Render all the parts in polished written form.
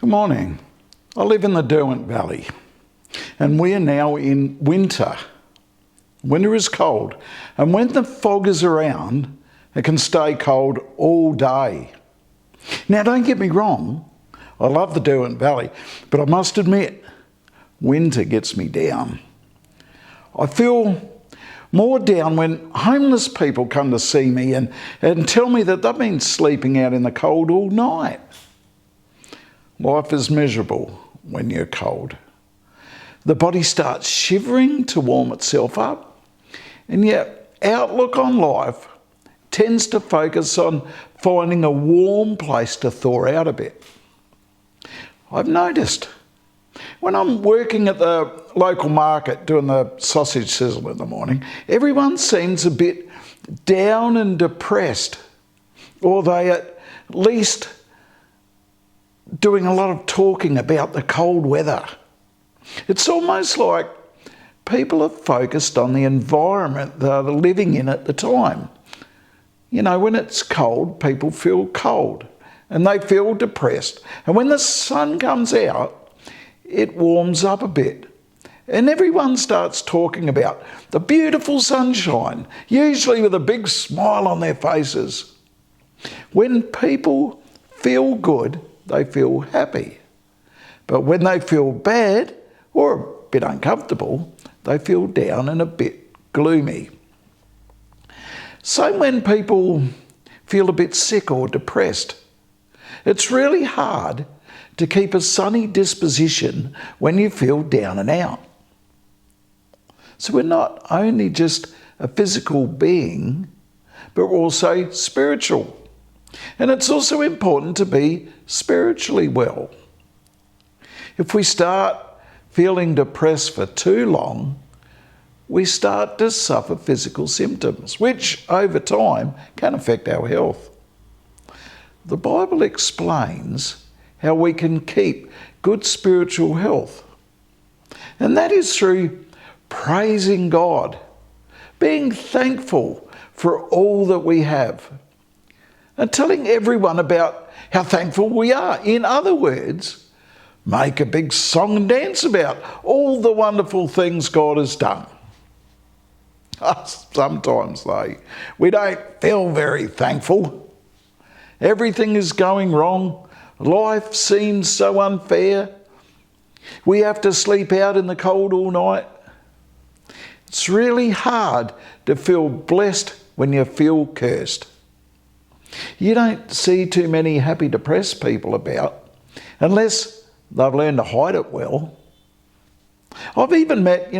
Good morning. I live in the Derwent Valley and we are now in winter. Winter is cold, and when the fog is around, it can stay cold all day. Now, don't get me wrong, I love the Derwent Valley, but I must admit, winter gets me down. I feel more down when homeless people come to see me and tell me that they've been sleeping out in the cold all night. Life is miserable when you're cold. The body starts shivering to warm itself up, and yet outlook on life tends to focus on finding a warm place to thaw out a bit. I've noticed when I'm working at the local market doing the sausage sizzle in the morning, everyone seems a bit down and depressed, or they at least doing a lot of talking about the cold weather. It's almost like people are focused on the environment they're living in at the time. You know, when it's cold, people feel cold and they feel depressed. And when the sun comes out, it warms up a bit. And everyone starts talking about the beautiful sunshine, usually with a big smile on their faces. When people feel good, they feel happy. But when they feel bad or a bit uncomfortable, they feel down and a bit gloomy. So when people feel a bit sick or depressed, it's really hard to keep a sunny disposition when you feel down and out. So we're not only just a physical being, but we're also spiritual. And it's also important to be spiritually well. If we start feeling depressed for too long, we start to suffer physical symptoms, which over time can affect our health. The Bible explains how we can keep good spiritual health, and that is through praising God, being thankful for all that we have, and telling everyone about how thankful we are. In other words, make a big song and dance about all the wonderful things God has done. Sometimes though, we don't feel very thankful. Everything is going wrong. Life seems so unfair. We have to sleep out in the cold all night. It's really hard to feel blessed when you feel cursed. You don't see too many happy, depressed people about unless they've learned to hide it well. I've even met,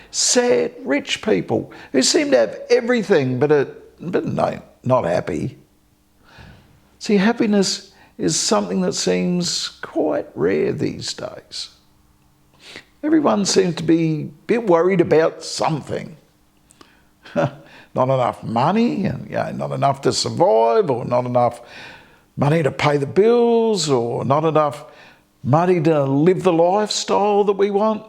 sad, rich people who seem to have everything but no, not happy. See, happiness is something that seems quite rare these days. Everyone seems to be a bit worried about something. Not enough money, and not enough to survive, or not enough money to pay the bills, or not enough money to live the lifestyle that we want.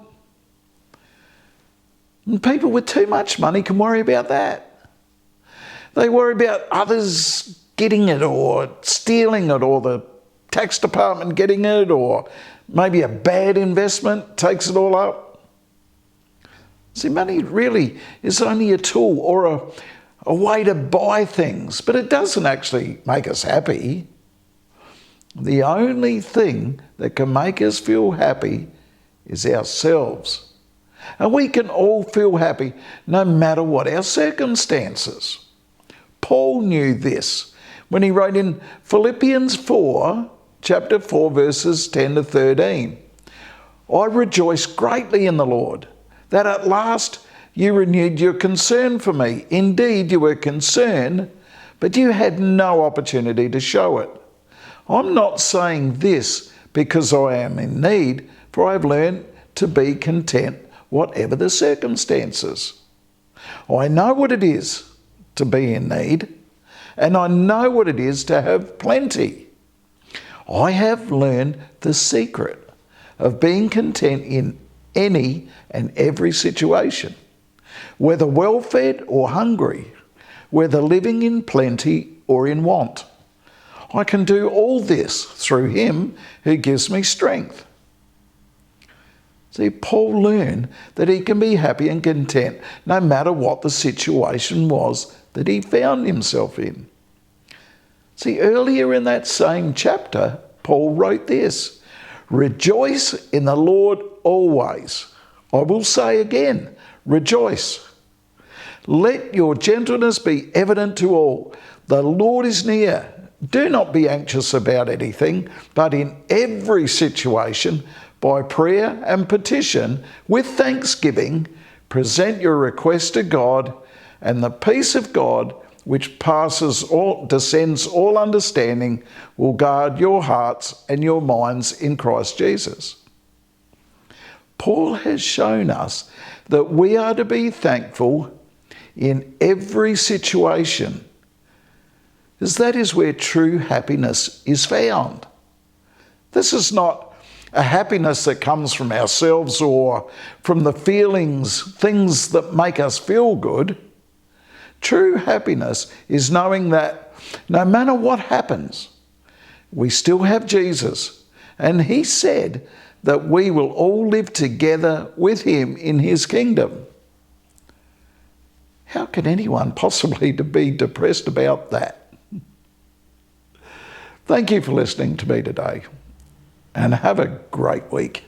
And people with too much money can worry about that. They worry about others getting it, or stealing it, or the tax department getting it, or maybe a bad investment takes it all up. See, money really is only a tool or a way to buy things, but it doesn't actually make us happy. The only thing that can make us feel happy is ourselves. And we can all feel happy no matter what our circumstances. Paul knew this when he wrote in Philippians 4, chapter 4, verses 10 to 13. I rejoice greatly in the Lord that at last you renewed your concern for me. Indeed, you were concerned, but you had no opportunity to show it. I'm not saying this because I am in need, for I have learned to be content whatever the circumstances. I know what it is to be in need, and I know what it is to have plenty. I have learned the secret of being content in any and every situation, whether well-fed or hungry, whether living in plenty or in want. I can do all this through him who gives me strength. See, Paul learned that he can be happy and content no matter what the situation was that he found himself in. See, earlier in that same chapter, Paul wrote this: "Rejoice in the Lord always. I will say again, rejoice. Let your gentleness be evident to all. The Lord is near. Do not be anxious about anything, but in every situation, by prayer and petition, with thanksgiving, present your request to God, and the peace of God, which descends all understanding, will guard your hearts and your minds in Christ Jesus." Paul has shown us that we are to be thankful in every situation, as that is where true happiness is found. This is not a happiness that comes from ourselves or from the things that make us feel good. True happiness is knowing that no matter what happens, we still have Jesus, and he said that we will all live together with him in his kingdom. How can anyone possibly be depressed about that? Thank you for listening to me today, and have a great week.